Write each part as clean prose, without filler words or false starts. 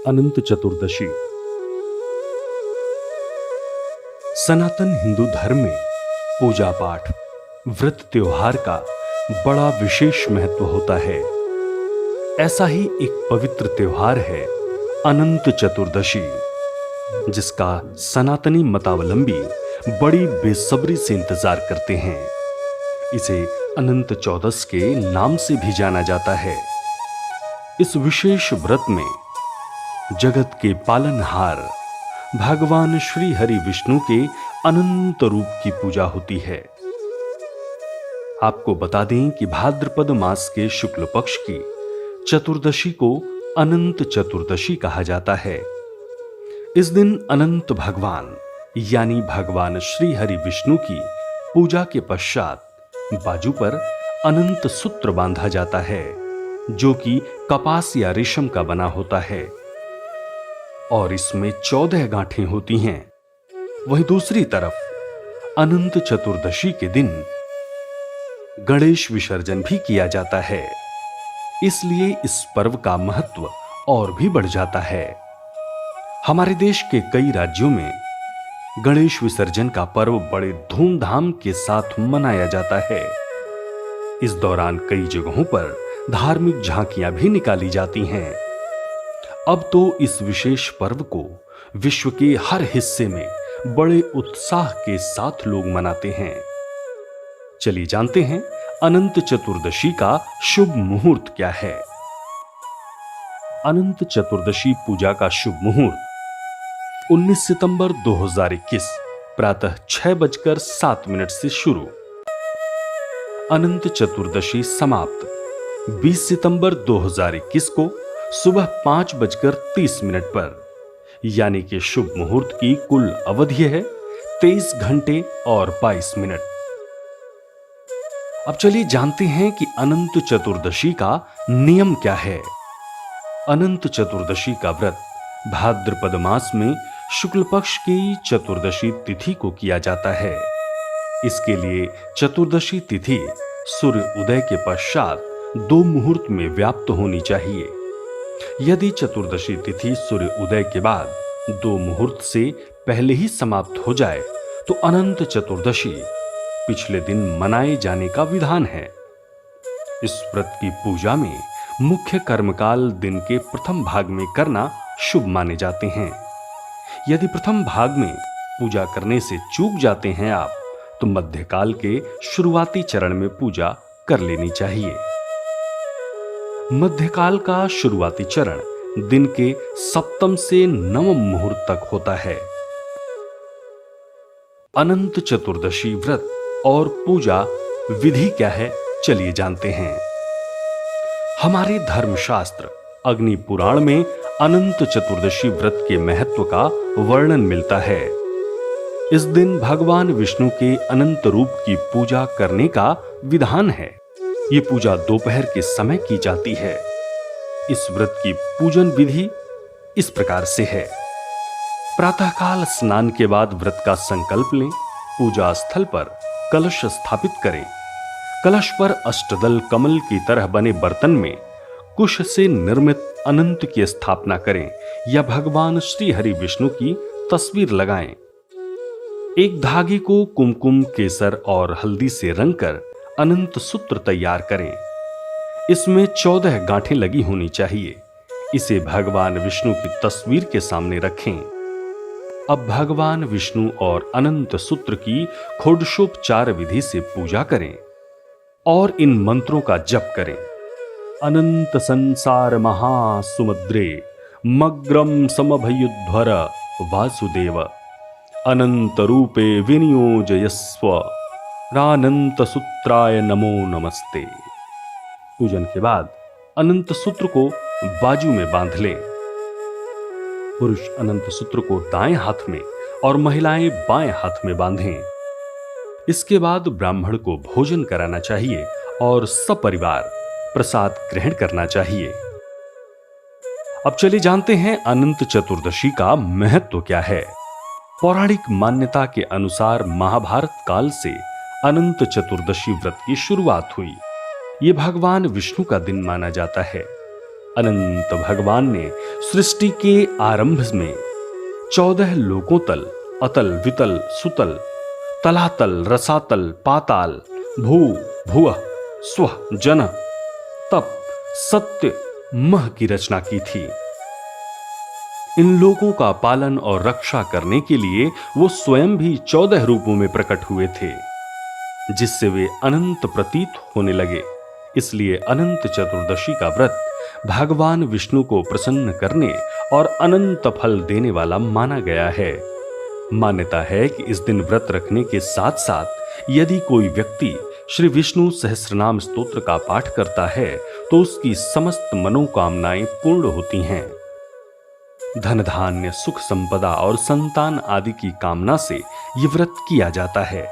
अनंत चतुर्दशी। सनातन हिंदू धर्म में पूजा पाठ, व्रत त्योहार का बड़ा विशेष महत्व होता है। ऐसा ही एक पवित्र त्योहार है अनंत चतुर्दशी, जिसका सनातनी मतावलंबी बड़ी बेसब्री से इंतजार करते हैं। इसे अनंत चौदस के नाम से भी जाना जाता है। इस विशेष व्रत में जगत के पालनहार भगवान श्री हरि विष्णु के अनंत रूप की पूजा होती है। आपको बता दें कि भाद्रपद मास के शुक्ल पक्ष की चतुर्दशी को अनंत चतुर्दशी कहा जाता है। इस दिन अनंत भगवान यानी भगवान श्री हरि विष्णु की पूजा के पश्चात बाजू पर अनंत सूत्र बांधा जाता है, जो कि कपास या रेशम का बना होता है और इसमें 14 गांठें होती हैं। वहीं दूसरी तरफ अनंत चतुर्दशी के दिन गणेश विसर्जन भी किया जाता है। इसलिए इस पर्व का महत्व और भी बढ़ जाता है। हमारे देश के कई राज्यों में गणेश विसर्जन का पर्व बड़े धूमधाम के साथ मनाया जाता है। इस दौरान कई जगहों पर धार्मिक झांकियां भी निकाली जाती हैं। अब तो इस विशेष पर्व को विश्व के हर हिस्से में बड़े उत्साह के साथ लोग मनाते हैं। चलिए जानते हैं अनंत चतुर्दशी का शुभ मुहूर्त क्या है। अनंत चतुर्दशी पूजा का शुभ मुहूर्त 19 सितंबर 2021 प्रातः 6:07 से शुरू। अनंत चतुर्दशी समाप्त 20 सितंबर 2021 को सुबह 5:30 पर, यानी कि शुभ मुहूर्त की कुल अवधि है 23 घंटे और 22 मिनट। अब चलिए जानते हैं कि अनंत चतुर्दशी का नियम क्या है। अनंत चतुर्दशी का व्रत भाद्रपद मास में शुक्ल पक्ष की चतुर्दशी तिथि को किया जाता है। इसके लिए चतुर्दशी तिथि सूर्य उदय के पश्चात 2 मुहूर्त में व्याप्त होनी चाहिए। यदि चतुर्दशी तिथि सूर्य उदय के बाद 2 मुहूर्त से पहले ही समाप्त हो जाए तो अनंत चतुर्दशी पिछले दिन मनाए जाने का विधान है। इस व्रत की पूजा में मुख्य कर्मकाल दिन के प्रथम भाग में करना शुभ माने जाते हैं। यदि प्रथम भाग में पूजा करने से चूक जाते हैं आप, तो मध्यकाल के शुरुआती चरण में पूजा कर लेनी चाहिए। मध्यकाल का शुरुआती चरण दिन के सप्तम से नवम मुहूर्त तक होता है। अनंत चतुर्दशी व्रत और पूजा विधि क्या है, चलिए जानते हैं। हमारे धर्मशास्त्र अग्नि पुराण में अनंत चतुर्दशी व्रत के महत्व का वर्णन मिलता है। इस दिन भगवान विष्णु के अनंत रूप की पूजा करने का विधान है। ये पूजा दोपहर के समय की जाती है। इस व्रत की पूजन विधि इस प्रकार से है। प्रातःकाल स्नान के बाद व्रत का संकल्प लें। पूजा स्थल पर कलश स्थापित करें। कलश पर अष्टदल कमल की तरह बने बर्तन में कुश से निर्मित अनंत की स्थापना करें या भगवान श्री हरि विष्णु की तस्वीर लगाएं। एक धागे को कुमकुम, केसर और हल्दी से रंगकर अनंत सूत्र तैयार करें। इसमें 14 गांठें लगी होनी चाहिए। इसे भगवान विष्णु की तस्वीर के सामने रखें। अब भगवान विष्णु और अनंत सूत्र की षोडशोपचार विधि से पूजा करें और इन मंत्रों का जप करें। अनंत संसार महासुमुद्रे मग्रम समभयुध्वर वासुदेव अनंत रूपे विनियोजयस्व रानंत सूत्राय नमो नमस्ते। पूजन के बाद अनंत सूत्र को बाजू में बांध लें। पुरुष अनंत सूत्र को दाएं हाथ में और महिलाएं बाएं हाथ में बांधें। इसके बाद ब्राह्मण को भोजन कराना चाहिए और सपरिवार प्रसाद ग्रहण करना चाहिए। अब चलिए जानते हैं अनंत चतुर्दशी का महत्व क्या है। पौराणिक मान्यता के अनुसार महाभारत काल से अनंत चतुर्दशी व्रत की शुरुआत हुई। ये भगवान विष्णु का दिन माना जाता है। अनंत भगवान ने सृष्टि के आरंभ में 14 लोकों तल, अतल, वितल, सुतल, तलातल, रसातल, पाताल, भू, भुवः, स्वः, जनः, तप, सत्य, मह की रचना की थी। इन लोगों का पालन और रक्षा करने के लिए वो स्वयं भी 14 रूपों में प्रकट हुए थे, जिससे वे अनंत प्रतीत होने लगे। इसलिए अनंत चतुर्दशी का व्रत भगवान विष्णु को प्रसन्न करने और अनंत फल देने वाला माना गया है। मान्यता है कि इस दिन व्रत रखने के साथ साथ यदि कोई व्यक्ति श्री विष्णु सहस्रनाम स्तोत्र का पाठ करता है तो उसकी समस्त मनोकामनाएं पूर्ण होती हैं। धन धान्य, सुख संपदा और संतान आदि की कामना से ये व्रत किया जाता है।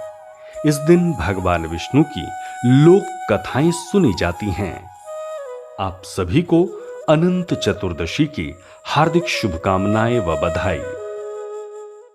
इस दिन भगवान विष्णु की लोक कथाएं सुनी जाती हैं। आप सभी को अनंत चतुर्दशी की हार्दिक शुभकामनाएं व बधाई।